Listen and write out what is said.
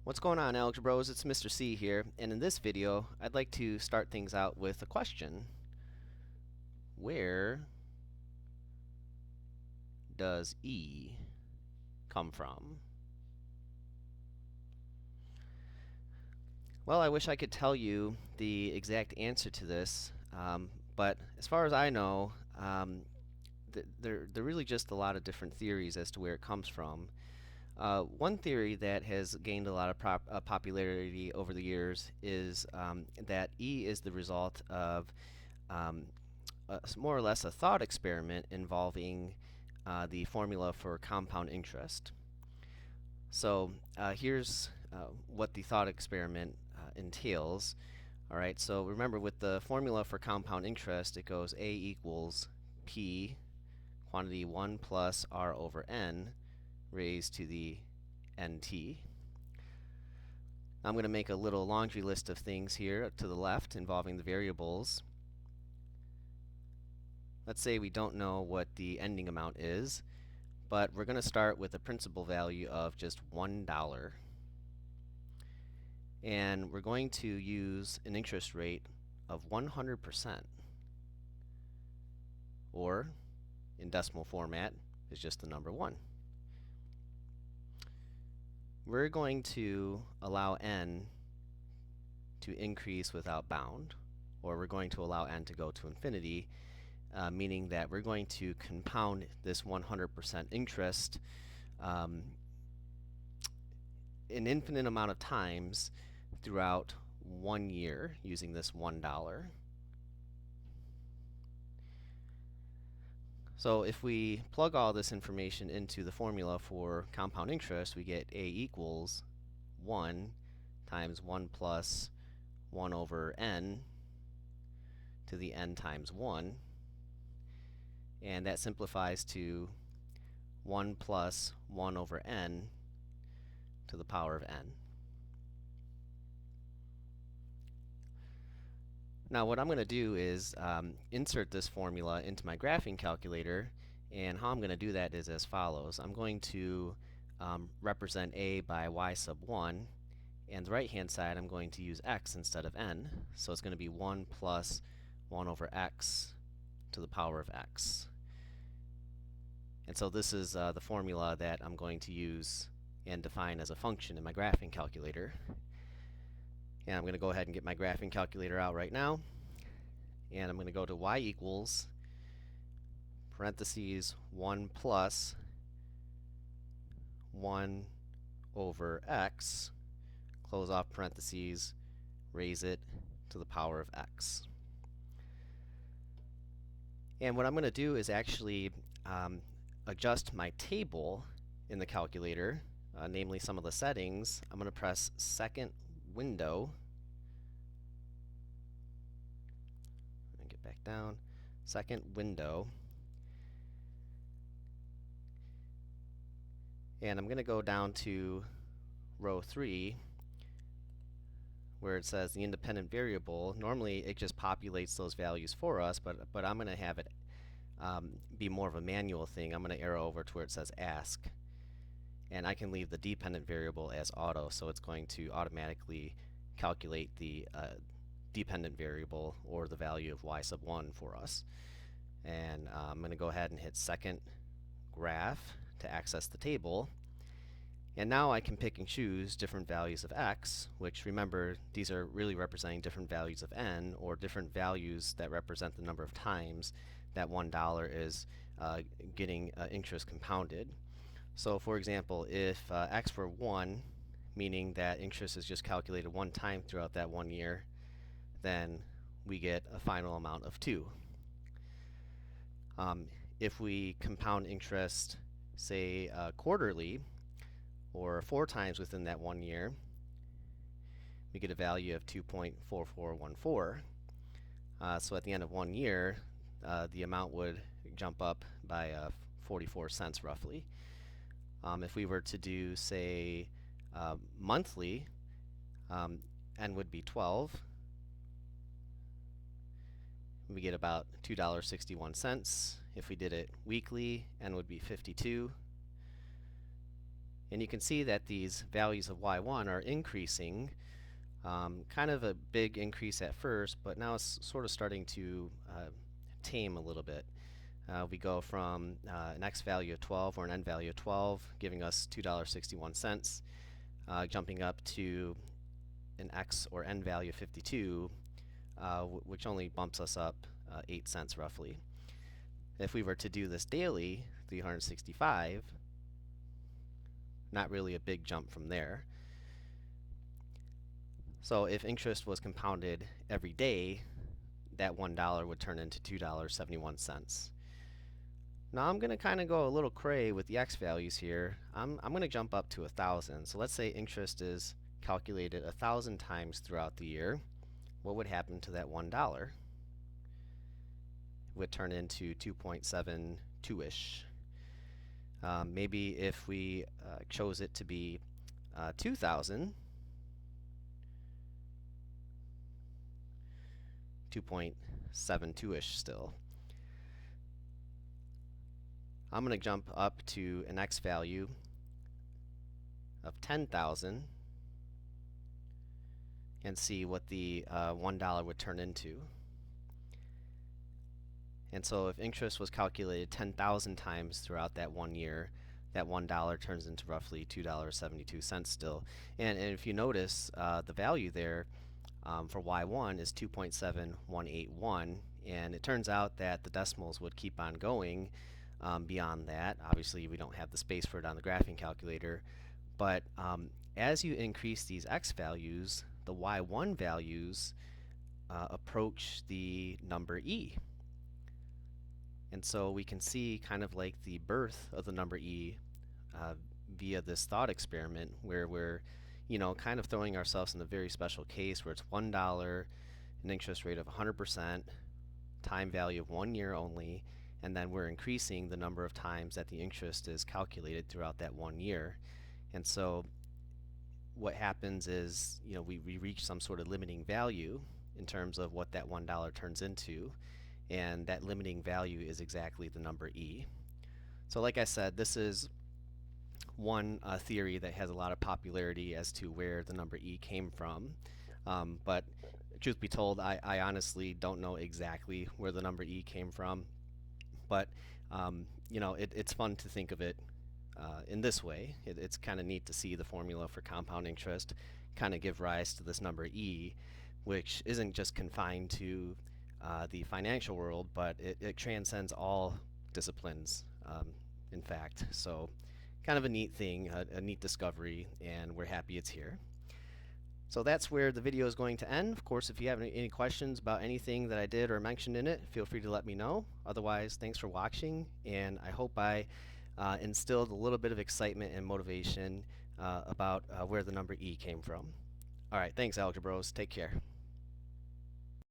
What's going on, Algebra Bros? It's Mr. C here, and in this video, I'd like to start things out with a question. Where does E come from? Well, I wish I could tell you the exact answer to this, but as far as I know, there are really just a lot of different theories as to where it comes from. One theory that has gained a lot of popularity over the years is that E is the result of more or less a thought experiment involving the formula for compound interest. So here's what the thought experiment entails. All right, so remember with the formula for compound interest, it goes A equals P quantity 1 plus R over N raised to the NT. I'm going to make a little laundry list of things here to the left involving the variables. Let's say we don't know what the ending amount is, but we're going to start with a principal value of just $1. And we're going to use an interest rate of 100%, or in decimal format is just the number 1. We're going to allow n to increase without bound, or we're going to allow n to go to infinity, meaning that we're going to compound this 100% interest an infinite amount of times throughout 1 year using this $1. So if we plug all this information into the formula for compound interest, we get A equals 1 times 1 plus 1 over n to the n times 1. And that simplifies to 1 plus 1 over n to the power of n. Now what I'm going to do is insert this formula into my graphing calculator, and how I'm going to do that is as follows. I'm going to represent A by y sub 1, and the right hand side I'm going to use x instead of n, so it's going to be 1 plus 1 over x to the power of x. And so this is the formula that I'm going to use and define as a function in my graphing calculator. And I'm going to go ahead and get my graphing calculator out right now. And I'm going to go to y equals parentheses 1 plus 1 over x, close off parentheses, raise it to the power of x. And what I'm going to do is actually adjust my table in the calculator, namely some of the settings. I'm going to press second window and get back down, second window, and I'm going to go down to row 3 where it says the independent variable. Normally it just populates those values for us, but I'm going to have it be more of a manual thing. I'm going to arrow over to where it says ask, and I can leave the dependent variable as auto, so it's going to automatically calculate the dependent variable or the value of y sub 1 for us. And I'm going to go ahead and hit second graph to access the table. And now I can pick and choose different values of x, which, remember, these are really representing different values of n, or different values that represent the number of times that $1 is getting interest compounded. So for example, if x were 1, meaning that interest is just calculated one time throughout that 1 year, then we get a final amount of 2. If we compound interest, say quarterly, or 4 times within that 1 year, we get a value of 2.4414. So at the end of 1 year, the amount would jump up by 44 cents roughly. If we were to do, say, monthly, n would be 12. We get about $2.61. If we did it weekly, n would be 52. And you can see that these values of y1 are increasing, kind of a big increase at first, but now it's sort of starting to tame a little bit. We go from an x value of 12 or an n value of 12, giving us $2.61, jumping up to an x or n value of 52, which only bumps us up 8 cents roughly. If we were to do this daily, 365, not really a big jump from there. So if interest was compounded every day, that $1 would turn into $2.71. Now I'm going to kind of go a little cray with the x values here. I'm going to jump up to 1,000. So let's say interest is calculated 1,000 times throughout the year. What would happen to that $1? It would turn into 2.72-ish. Maybe if we chose it to be 2,000, 2.72-ish still. I'm going to jump up to an x value of 10,000 and see what the $1 would turn into. And so if interest was calculated 10,000 times throughout that 1 year, that $1 turns into roughly $2.72 still. And if you notice, the value there for y1 is 2.7181, and it turns out that the decimals would keep on going beyond that. Obviously, we don't have the space for it on the graphing calculator, but as you increase these x values, the y1 values approach the number e. And so we can see kind of like the birth of the number e via this thought experiment, where we're, kind of throwing ourselves in a very special case where it's $1, an interest rate of 100%, time value of 1 year only, and then we're increasing the number of times that the interest is calculated throughout that 1 year. And so what happens is, we reach some sort of limiting value in terms of what that $1 turns into, and that limiting value is exactly the number e. So like I said, this is one theory that has a lot of popularity as to where the number e came from, but truth be told, I honestly don't know exactly where the number e came from, but it's fun to think of it in this way. It's kind of neat to see the formula for compound interest kind of give rise to this number e, which isn't just confined to the financial world, but it transcends all disciplines, in fact. So kind of a neat thing, a neat discovery, and we're happy it's here. So that's where the video is going to end. Of course, if you have any questions about anything that I did or mentioned in it, feel free to let me know. Otherwise, thanks for watching, and I hope I instilled a little bit of excitement and motivation about where the number e came from. All right, thanks, Algebros. Take care.